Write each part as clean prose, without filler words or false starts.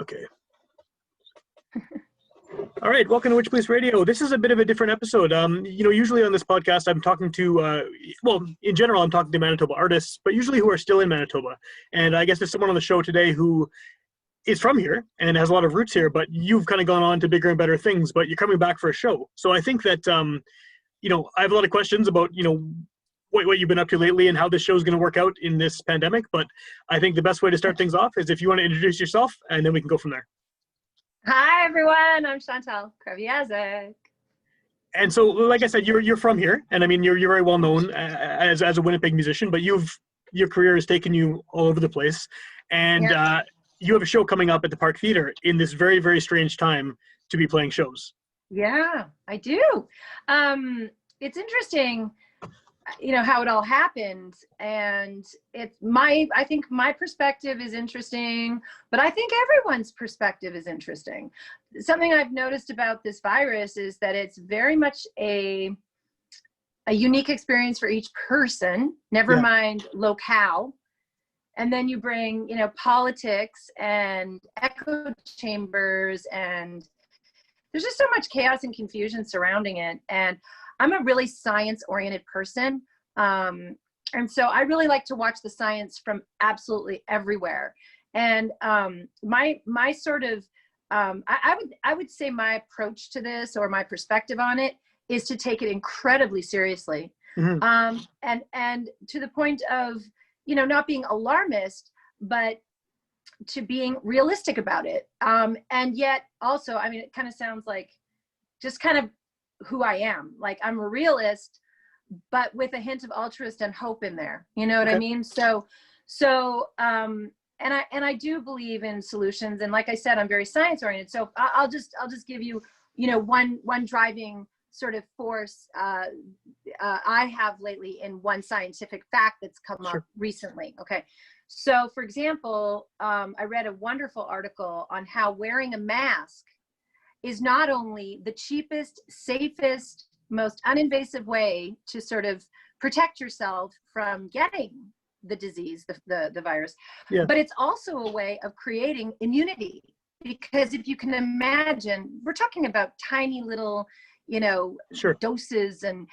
Okay. All right, welcome to Witchpolice Radio. This is a bit of a different episode. Usually on this podcast, I'm talking to, in general, I'm talking to Manitoba artists, but usually who are still in Manitoba. And I guess there's someone on the show today who is from here and has a lot of roots here, but you've kind of gone on to bigger and better things, but you're coming back for a show. So I think that, I have a lot of questions about, what you've been up to lately and how this show is going to work out in this pandemic. But I think the best way to start things off is if you want to introduce yourself, and then we can go from there. Hi, everyone. I'm Chantal Kreviazuk. And so, like I said, you're from here, and I mean, you're very well known as a Winnipeg musician, but your career has taken you all over the place. And you have a show coming up at the Park Theatre in this very, very strange time to be playing shows. Yeah, I do. It's interesting, how it all happened, and I think my perspective is interesting, but I think everyone's perspective is interesting. Something I've noticed about this virus is that it's very much a unique experience for each person, never mind locale. And then you bring, politics and echo chambers, and there's just so much chaos and confusion surrounding it. And I'm a really science-oriented person. And so I really like to watch the science from absolutely everywhere. And my sort of, I would say my approach to this, or my perspective on it, is to take it incredibly seriously. Mm-hmm. And to the point of, not being alarmist, but to being realistic about it. And yet also, I mean, it kind of sounds like just kind of who I am. Like, I'm a realist, but with a hint of altruist and hope in there. You know what I mean? So, and I do believe in solutions. And like I said, I'm very science oriented. So I'll just give you, one driving sort of force I have lately in one scientific fact that's come up recently. Okay. So for example, I read a wonderful article on how wearing a mask is not only the cheapest, safest, most uninvasive way to sort of protect yourself from getting the disease, the virus, but it's also a way of creating immunity. Because if you can imagine, we're talking about tiny little, doses and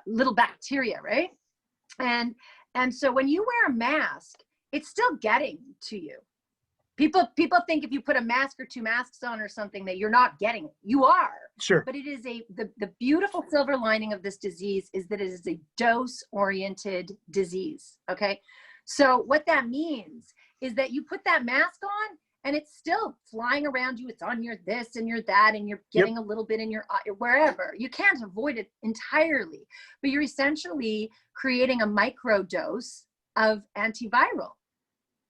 little bacteria, right? And so when you wear a mask, it's still getting to you. People think if you put a mask or two masks on or something that you're not getting it. You are. Sure. But it is the beautiful silver lining of this disease is that it is a dose-oriented disease, okay? So what that means is that you put that mask on and it's still flying around you. It's on your this and your that, and you're getting a little bit in your eye, wherever. You can't avoid it entirely, but you're essentially creating a micro dose of antiviral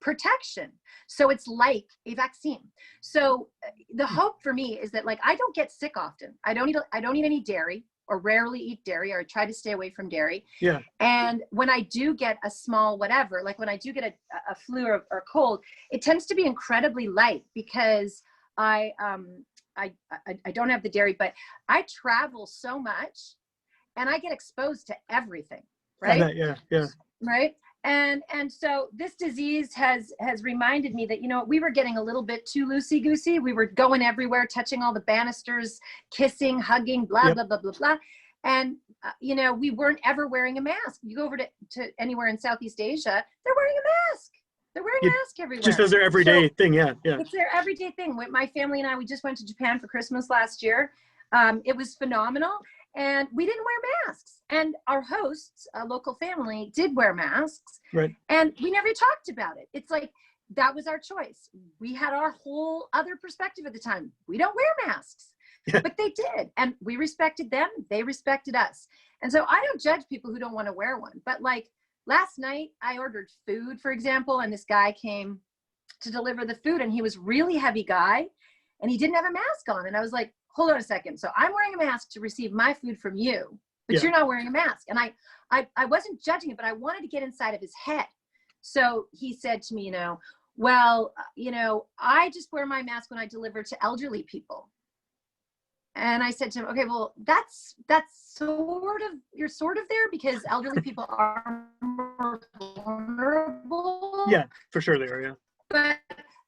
protection. So it's like a vaccine. So the hope for me is that, like, I don't get sick often. I don't eat any dairy, or rarely eat dairy, or I try to stay away from dairy. Yeah. And when I do get a small whatever, like when I do get a flu or cold, it tends to be incredibly light because I don't have the dairy, but I travel so much and I get exposed to everything, right? Yeah. Right. And so this disease has reminded me that, we were getting a little bit too loosey-goosey. We were going everywhere, touching all the banisters, kissing, hugging, blah, blah, blah, blah, blah. And, we weren't ever wearing a mask. You go over to anywhere in Southeast Asia, they're wearing a mask. They're wearing a mask everywhere. Just as their everyday thing, yeah. It's their everyday thing. My family and I, we just went to Japan for Christmas last year. It was phenomenal. And we didn't wear masks. And our hosts, a local family, did wear masks. Right. And we never talked about it. It's like, that was our choice. We had our whole other perspective at the time. We don't wear masks. But they did. And we respected them. They respected us. And so I don't judge people who don't want to wear one. But like last night, I ordered food, for example, and this guy came to deliver the food. And he was a really heavy guy. And he didn't have a mask on. And I was like, hold on a second. So I'm wearing a mask to receive my food from you, but you're not wearing a mask. And I wasn't judging it, but I wanted to get inside of his head. So he said to me, I just wear my mask when I deliver to elderly people. And I said to him, okay, well, that's sort of, you're sort of there because elderly people are more vulnerable. Yeah, for sure they are, yeah. But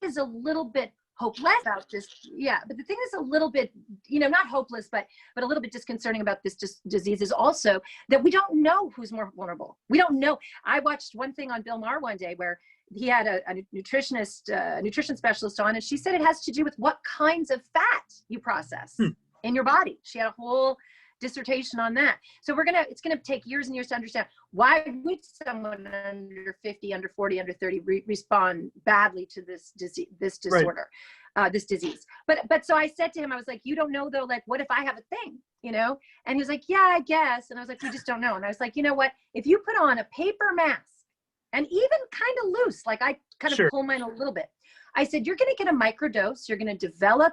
it's a little bit hopeless about this. Yeah. But the thing that's a little bit, not hopeless, but a little bit disconcerting about this disease is also that we don't know who's more vulnerable. We don't know. I watched one thing on Bill Maher one day where he had a nutrition specialist on, and she said it has to do with what kinds of fat you process in your body. She had a whole dissertation on that. So it's gonna take years and years to understand why would someone under 50, under 40, under 30 respond badly to this disorder, this disease. But so I said to him, I was like, you don't know though, like, what if I have a thing, And he was like, yeah, I guess. And I was like, we just don't know. And I was like, you know what? If you put on a paper mask, and even kind of loose, like I kind of pull mine a little bit, I said, you're going to get a microdose. You're going to develop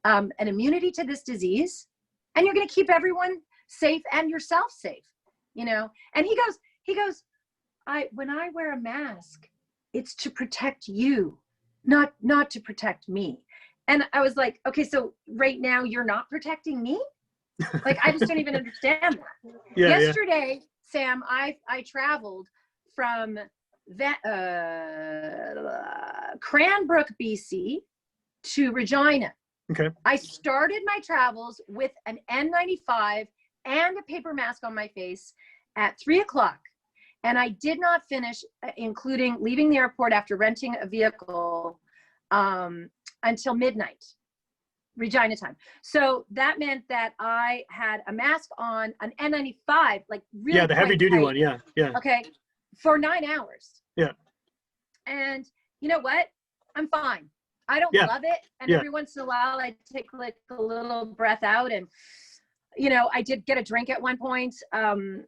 an immunity to this disease, and you're going to keep everyone safe and yourself safe, And he goes, when I wear a mask, it's to protect you, not to protect me. And I was like, okay, so right now you're not protecting me? Like, I just don't even understand that. Yesterday, Sam, I traveled from Cranbrook, BC to Regina. Okay. I started my travels with an N95 and a paper mask on my face at 3:00. And I did not finish, including leaving the airport after renting a vehicle, until midnight, Regina time. So that meant that I had a mask on, an N95, like really the heavy duty one. Yeah. Okay. For 9 hours. Yeah. And you know what? I'm fine. I don't love it. And every once in a while I take like a little breath out, and, I did get a drink at one point, and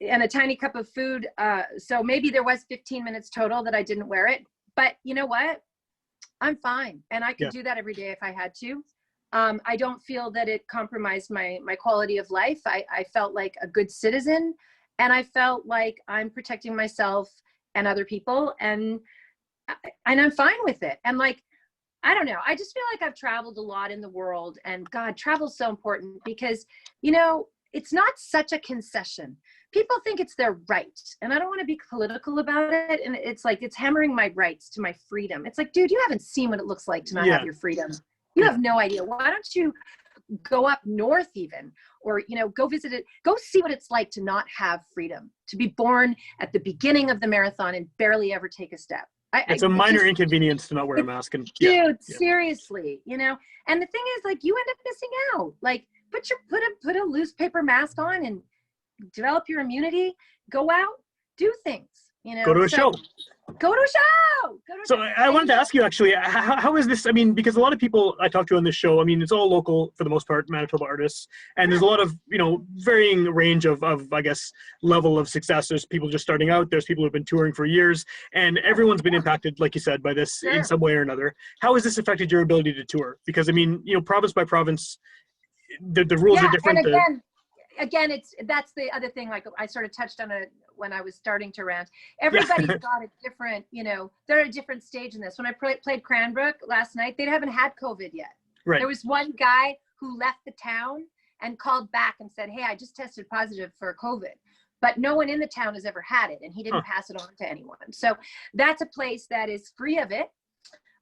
a tiny cup of food. So maybe there was 15 minutes total that I didn't wear it, but you know what? I'm fine. And I could do that every day if I had to. I don't feel that it compromised my quality of life. I felt like a good citizen, and I felt like I'm protecting myself and other people, and I'm fine with it. And like, I don't know. I just feel like I've traveled a lot in the world, and God, travel's so important because, it's not such a concession. People think it's their right, and I don't want to be political about it. And it's like, it's hammering my rights to my freedom. It's like, dude, you haven't seen what it looks like to not have your freedom. You have no idea. Why don't you go up north even, or, go visit it, go see what it's like to not have freedom, to be born at the beginning of the marathon and barely ever take a step. It's a minor inconvenience to not wear a mask. And seriously, and the thing is, like, you end up missing out. Like, put a loose paper mask on and develop your immunity, go out, do things, Go to a show. Go to a show. So I wanted to ask you, actually, how is this? I mean, because a lot of people I talk to on this show, I mean, it's all local for the most part, Manitoba artists, and there's a lot of, varying range of, I guess, level of success. There's people just starting out. There's people who've been touring for years, and everyone's been impacted, like you said, by this in some way or another. How has this affected your ability to tour? Because, I mean, province by province, the rules are different. And again, that's the other thing. Like, I sort of touched on it when I was starting to rant. Everybody's got a different, they're at a different stage in this. When I played Cranbrook last night, they haven't had COVID yet. Right. There was one guy who left the town and called back and said, hey, I just tested positive for COVID, but no one in the town has ever had it, and he didn't pass it on to anyone. So that's a place that is free of it.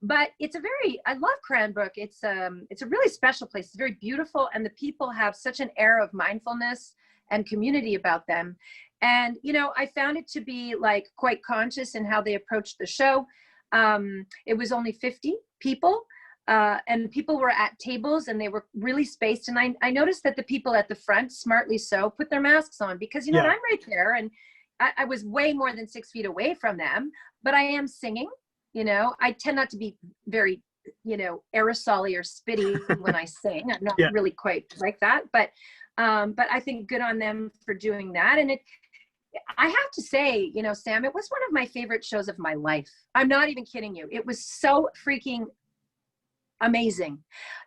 But I love Cranbrook. It's a really special place. It's very beautiful, and the people have such an air of mindfulness and community about them. And, I found it to be like quite conscious in how they approached the show. It was only 50 people, and people were at tables, and they were really spaced. And I noticed that the people at the front, smartly so, put their masks on because, I'm right there, and I was way more than 6 feet away from them, but I am singing. I tend not to be very, aerosol-y or spitty when I sing. I'm not really quite like that, but I think good on them for doing that. And I have to say, Sam, it was one of my favorite shows of my life. I'm not even kidding you. It was so freaking amazing.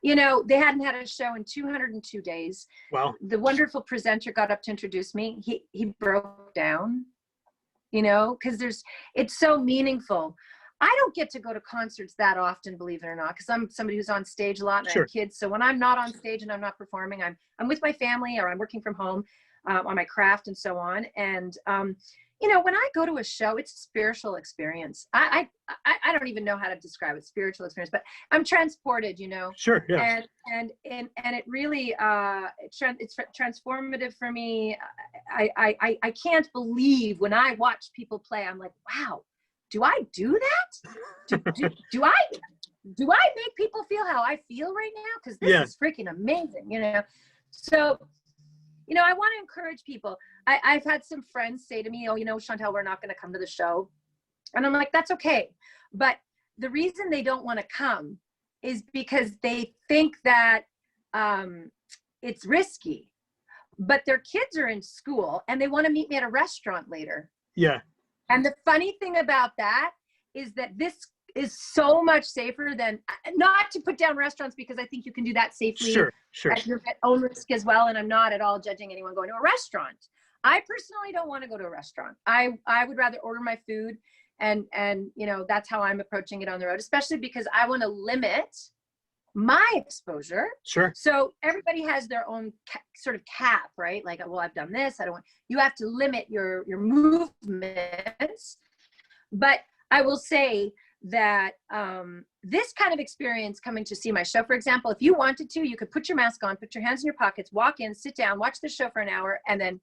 They hadn't had a show in 202 days. Wow. The wonderful presenter got up to introduce me. He broke down, because it's so meaningful. I don't get to go to concerts that often, believe it or not, because I'm somebody who's on stage a lot, and I have kids. So when I'm not on stage and I'm not performing, I'm with my family, or I'm working from home on my craft and so on. And you know, when I go to a show, it's a spiritual experience. I don't even know how to describe it, spiritual experience, but I'm transported, you know. Sure, yeah. And it really it's transformative for me. I can't believe when I watch people play, I'm like, wow, do I do that? Do I make people feel how I feel right now? Because this is freaking amazing, you know. So, you know, I want to encourage people. I've had some friends say to me, oh, you know, Chantal, we're not going to come to the show. And I'm like, that's okay. But the reason they don't want to come is because they think that it's risky. But their kids are in school and they want to meet me at a restaurant later. Yeah. And the funny thing about that is that this is so much safer than, not to put down restaurants, because I think you can do that safely at your own risk as well. And I'm not at all judging anyone going to a restaurant. I personally don't want to go to a restaurant. I would rather order my food, and you know, that's how I'm approaching it on the road, especially because I want to limit my exposure. Sure. So everybody has their own sort of cap, right? Like, well, I've done this. I don't want, you have to limit your movements. But I will say that this kind of experience, coming to see my show, for example, if you wanted to, you could put your mask on, put your hands in your pockets, walk in, sit down, watch the show for an hour, and then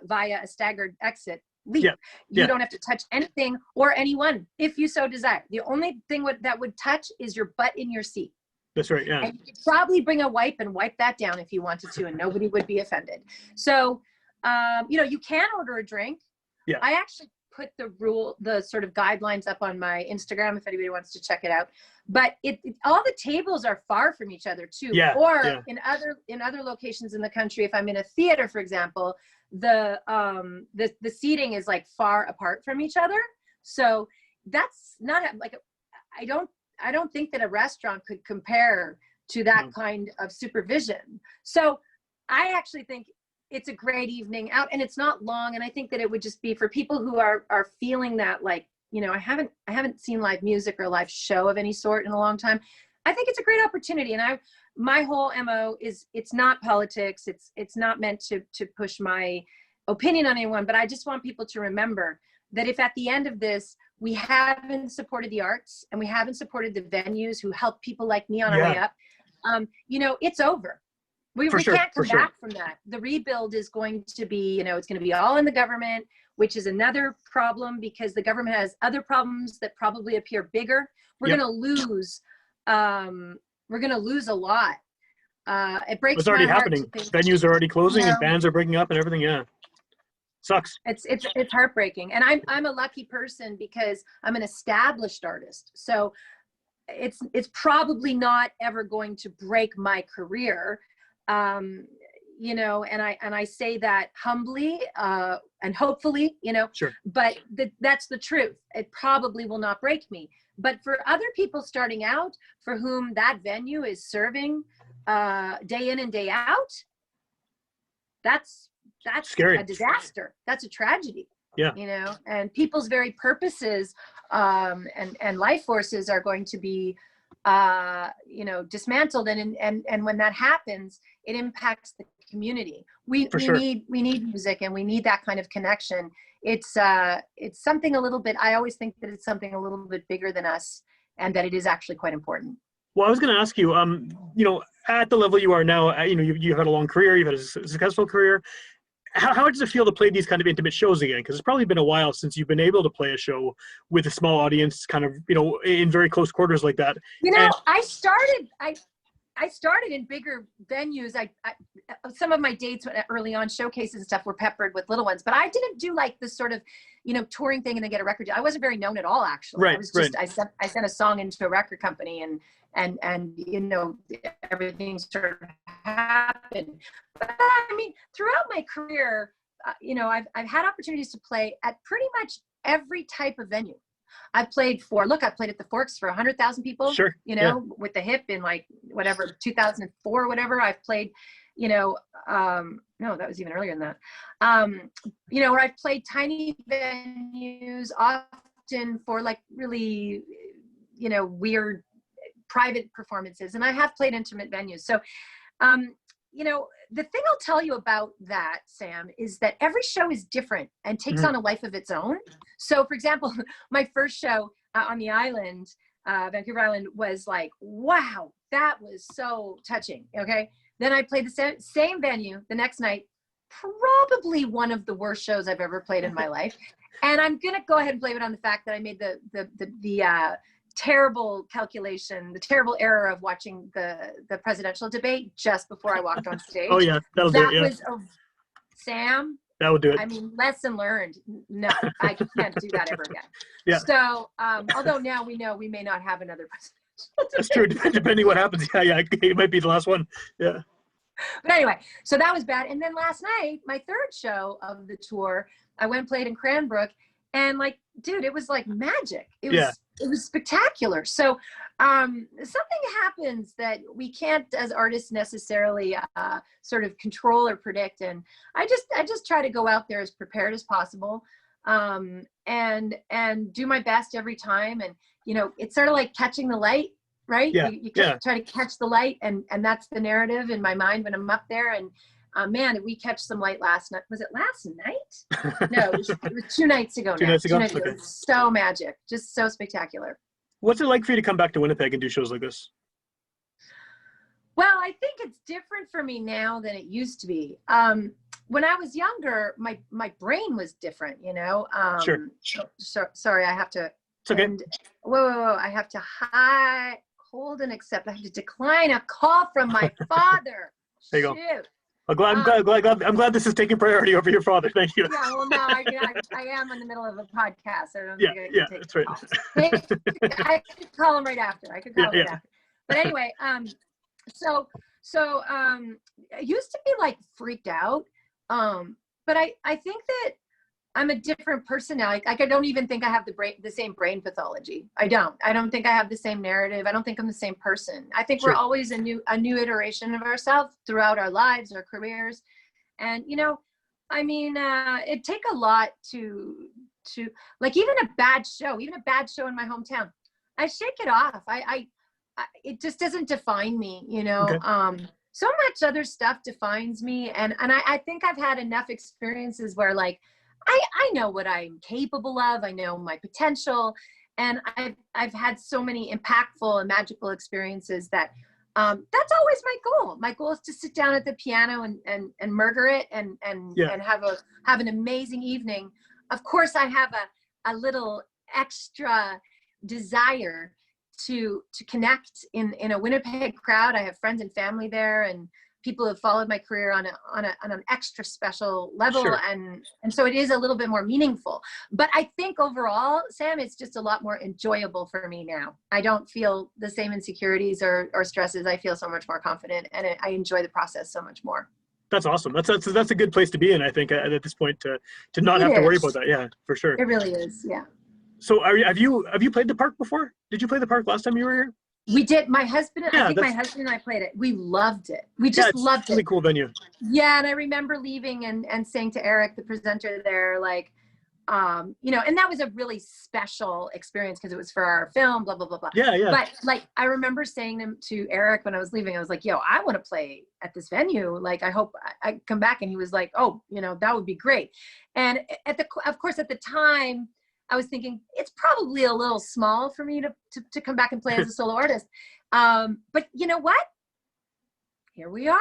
via a staggered exit, leave. You don't have to touch anything or anyone if you so desire. The only thing that would touch is your butt in your seat. That's right, yeah. And you could probably bring a wipe and wipe that down if you wanted to, and nobody would be offended. So, you know, you can order a drink. Yeah. I actually put the sort of guidelines up on my Instagram if anybody wants to check it out. But all the tables are far from each other too. Yeah. Or in other locations in the country, if I'm in a theater, for example, the seating is like far apart from each other. So that's not like, I don't think that a restaurant could compare to that kind of supervision. So I actually think it's a great evening out, and it's not long. And I think that it would just be for people who are feeling that, like, you know, I haven't seen live music or a live show of any sort in a long time. I think it's a great opportunity. And my whole MO is, it's not politics. It's not meant to push my opinion on anyone, but I just want people to remember that if at the end of this, we haven't supported the arts and we haven't supported the venues who help people like me on our way up, you know, it's over. We can't come back from that. The rebuild is going to be, you know, it's going to be all in the government, which is another problem because the government has other problems that probably appear bigger. We're going to lose. We're going to lose a lot. It breaks. It's already happening. Venues are already closing, and bands are breaking up, and everything. Yeah, sucks. It's heartbreaking, and I'm a lucky person because I'm an established artist. So it's probably not ever going to break my career. You know, and I say that humbly and hopefully, you know, but that's the truth. It probably will not break me. But for other people starting out, for whom that venue is serving day in and day out, that's scary. A disaster. That's a tragedy. Yeah. You know, and people's very purposes and life forces are going to be you know, dismantled, and when that happens, it impacts the community. We need music, and we need that kind of connection. It's something a little bit, I always think that it's something a little bit bigger than us, and that it is actually quite important. Well, I was going to ask you, you know, at the level you are now, you know, you've had a long career, you've had a successful career. How does it feel to play these kind of intimate shows again? Because it's probably been a while since you've been able to play a show with a small audience, kind of, you know, in very close quarters like that. You know, I started in bigger venues. Some of my dates early on, showcases and stuff, were peppered with little ones, but I didn't do like this sort of, you know, touring thing and then get a record deal. I wasn't very known at all, actually. Right, I was just, I sent a song into a record company, and you know, everything sort of happened. But I mean, throughout my career, you know, I've had opportunities to play at pretty much every type of venue. I played at the Forks for 100,000 people, you know, with the Hip in like whatever, 2004 or whatever. I've played, you know, no, that was even earlier than that. You know, where I've played tiny venues, often for like really, you know, weird private performances, and I have played intimate venues. So, the thing I'll tell you about that, Sam, is that every show is different and takes on a life of its own. So, for example, my first show on the island, Vancouver Island, was like, wow, that was so touching. Okay. Then I played the same venue the next night, probably one of the worst shows I've ever played in my life. And I'm going to go ahead and blame it on the fact that I made the terrible calculation, the terrible error of watching the presidential debate just before I walked on stage. Oh yeah, that'll do it. Yeah. Sam. That would do it. I mean, lesson learned. No, I can't do that ever again. Yeah. So, although now we know we may not have another presidential debate. That's true. Depending what happens. Yeah, it might be the last one. Yeah. But anyway, so that was bad. And then last night, my third show of the tour, I went and played in Cranbrook, and like, dude, it was like magic. It was spectacular. So something happens that we can't as artists necessarily sort of control or predict. And I just try to go out there as prepared as possible, and do my best every time. And, it's sort of like catching the light, right? Yeah. You try to catch the light, and that's the narrative in my mind when I'm up there. And man, did we catch some light last night? Was it last night? No, it was 2 nights ago. Two nights ago? Okay. It was so magic, just so spectacular. What's it like for you to come back to Winnipeg and do shows like this? Well, I think it's different for me now than it used to be. When I was younger, my brain was different, Sure. So, sorry, I have to. It's okay. Whoa, I have to hold and accept. I have to decline a call from my father. There you go. Shoot. I'm glad this is taking priority over your father. Thank you. Yeah, well, no, I am in the middle of a podcast. So I don't think I can take that's right. I could call him right after. After. But anyway, so I used to be like freaked out, but I think that I'm a different person now. Like I don't even think I have the same brain pathology. I don't think I have the same narrative. I don't think I'm the same person. I think we're always a new iteration of ourselves throughout our lives, our careers. And, it'd take a lot to like even a bad show in my hometown, I shake it off. It just doesn't define me, Okay. So much other stuff defines me. And I think I've had enough experiences where like, I know what I'm capable of. I know my potential, and I've had so many impactful and magical experiences that that's always my goal. My goal is to sit down at the piano and murder it and have an amazing evening. Of course, I have a little extra desire to connect in a Winnipeg crowd. I have friends and family there, and people have followed my career on an extra special level. Sure. And so it is a little bit more meaningful, but I think overall, Sam, it's just a lot more enjoyable for me now. I don't feel the same insecurities or stresses. I feel so much more confident, and I enjoy the process so much more. That's awesome. That's a good place to be in, I think, at this point, to not have to worry about that. Yeah, for sure. It really is. Yeah. So have you played the Park before? Did you play the Park last time you were here? We did. My husband and I played it. We loved it. We just loved it. Really cool venue. Yeah, and I remember leaving and saying to Eric, the presenter there, like, and that was a really special experience because it was for our film, blah, blah, blah, blah. Yeah. But like, I remember saying to Eric when I was leaving, I was like, yo, I want to play at this venue. Like, I hope I come back. And he was like, oh, that would be great. And of course, at the time, I was thinking it's probably a little small for me to come back and play as a solo artist. But you know what? Here we are.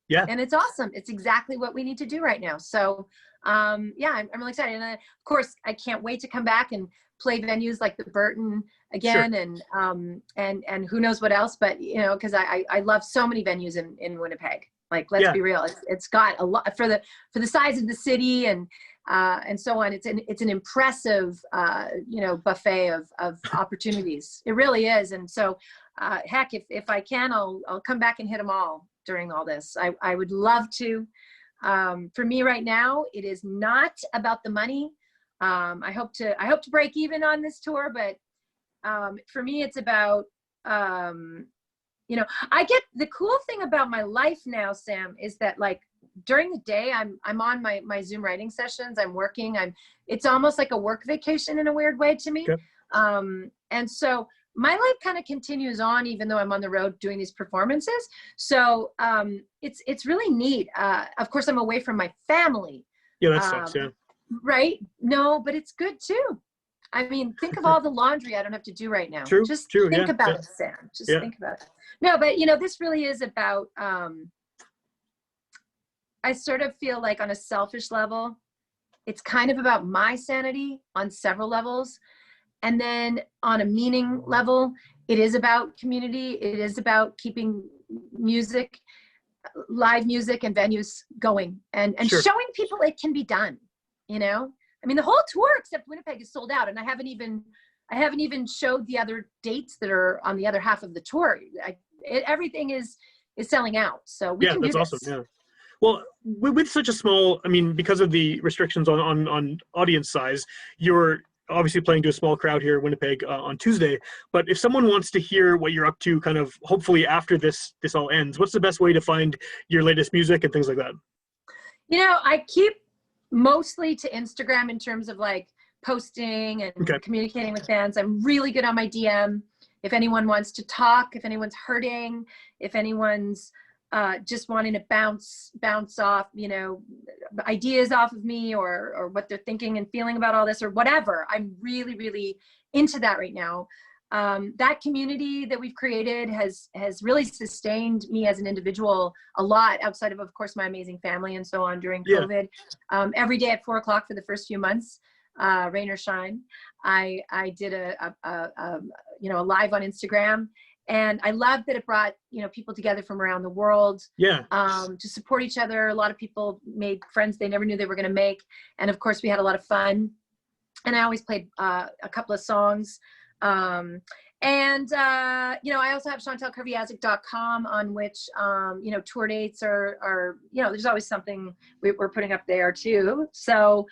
Yeah. And it's awesome. It's exactly what we need to do right now. So I'm really excited. And of course, I can't wait to come back and play venues like the Burton again. Sure. And who knows what else, but because I love so many venues in Winnipeg. Like, let's be real. It's got a lot for the size of the city and so on. It's an impressive, buffet of opportunities. It really is. And so, heck, if I can, I'll come back and hit them all during all this. I would love to. For me right now, it is not about the money. I hope to break even on this tour, but for me, it's about, I get the cool thing about my life now, Sam, is that like during the day, I'm on my Zoom writing sessions. I'm working. It's almost like a work vacation in a weird way to me. Okay. And so my life kind of continues on, even though I'm on the road doing these performances. So it's really neat. Of course, I'm away from my family. Yeah, that sucks. Yeah. Right? No, but it's good too. I mean, think of all the laundry I don't have to do right now. True. Just True. think Yeah, about yeah. it, Sam. Just Yeah. think about it. No, but you know, this really is about, I sort of feel like on a selfish level, it's kind of about my sanity on several levels. And then on a meaning level, it is about community. It is about keeping music, live music and venues going, and Sure. showing people it can be done, you know? I mean, the whole tour except Winnipeg is sold out, and I haven't even showed the other dates that are on the other half of the tour. Everything is selling out, so we can do that's this. awesome. Yeah. Well, with such a small, I mean, because of the restrictions on audience size, you're obviously playing to a small crowd here in Winnipeg on Tuesday. But if someone wants to hear what you're up to, kind of hopefully after this all ends, what's the best way to find your latest music and things like that? You know, I keep mostly to Instagram in terms of like posting and communicating with fans. I'm really good on my DM. If anyone wants to talk, if anyone's hurting, if anyone's just wanting to bounce off, you know, ideas off of me or what they're thinking and feeling about all this or whatever. I'm really, really into that right now. That community that we've created has really sustained me as an individual a lot, outside of course, my amazing family and so on during COVID. Every day at 4 o'clock for the first few months, rain or shine, I did a live on Instagram. And I love that it brought, you know, people together from around the world to support each other. A lot of people made friends they never knew they were going to make. And of course, we had a lot of fun. And I always played a couple of songs. You know, I also have chantalkreviazuk.com on which, you know, tour dates are, you know, there's always something we're putting up there too. So,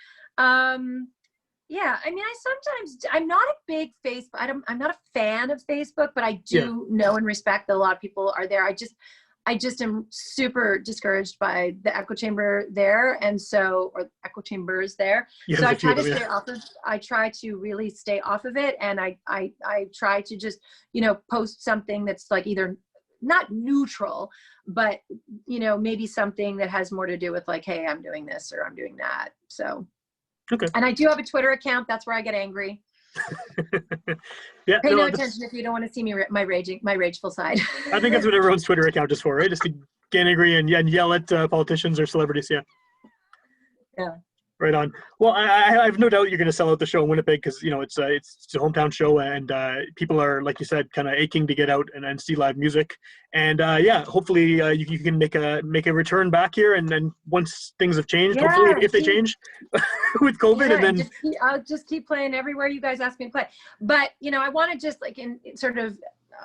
yeah, I mean, I'm not a big Facebook, I'm not a fan of Facebook, but I do know and respect that a lot of people are there. I just am super discouraged by the echo chamber there. And so, or echo chambers there. Yeah, so I try to stay off of, I try to really stay off of it. And I try to just, you know, post something that's like either not neutral, but, you know, maybe something that has more to do with like, hey, I'm doing this or I'm doing that. So. Okay. And I do have a Twitter account. That's where I get angry. Pay no attention if you don't want to see me my rageful side. I think that's what everyone's Twitter account is for, right? Just to get angry and yell at politicians or celebrities. Yeah. Right on. Well, I have no doubt you're going to sell out the show in Winnipeg because, you know, it's a hometown show and people are, like you said, kind of aching to get out and see live music. And hopefully you can make a return back here. And then once things have changed, hopefully if they change with COVID, and then I'll just keep playing everywhere you guys ask me to play. But, you know, I want to just like in sort of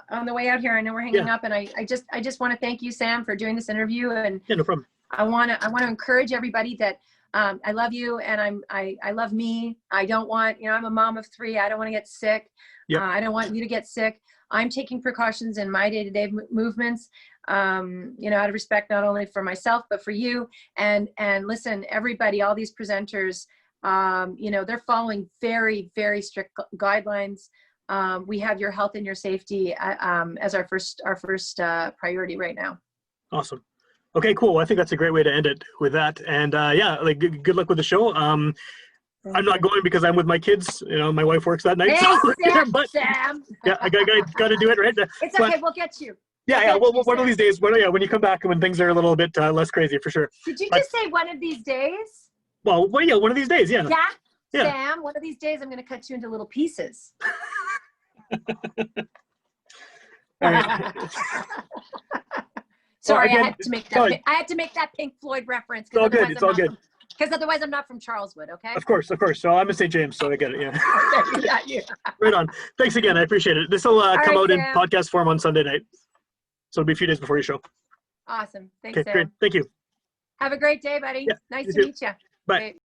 on the way out here, I know we're hanging up, and I just want to thank you, Sam, for doing this interview. And no problem. I want to encourage everybody that I love you, and I love me. I don't want, you know, I'm a mom of 3. I don't want to get sick. I don't want you to get sick. I'm taking precautions in my day-to-day movements, you know, out of respect, not only for myself, but for you. And listen, everybody, all these presenters, you know, they're following very, very strict guidelines. We have your health and your safety as our first priority right now. Awesome. Okay, cool. I think that's a great way to end it with that. And like good luck with the show. I'm not going because I'm with my kids. You know, my wife works that night. Hey, so, Sam. Yeah, I got to do it, right? It's okay. We'll get you. Yeah. Well, one of these days, when you come back and when things are a little bit less crazy, for sure. Did you just say one of these days? Well, yeah, one of these days, yeah. Yeah. Sam, one of these days I'm going to cut you into little pieces. All right. Sorry, again, I had to make that Pink Floyd reference. It's all good. It's all good. Because otherwise, I'm not from Charleswood. Okay. Of course. So I'm in St. James, so I get it. Yeah. Yeah. Right on. Thanks again. I appreciate it. This will come out in podcast form on Sunday night, so it'll be a few days before your show. Awesome. Thanks, Sam. Great. Thank you. Have a great day, buddy. Yeah, nice to meet you. Bye.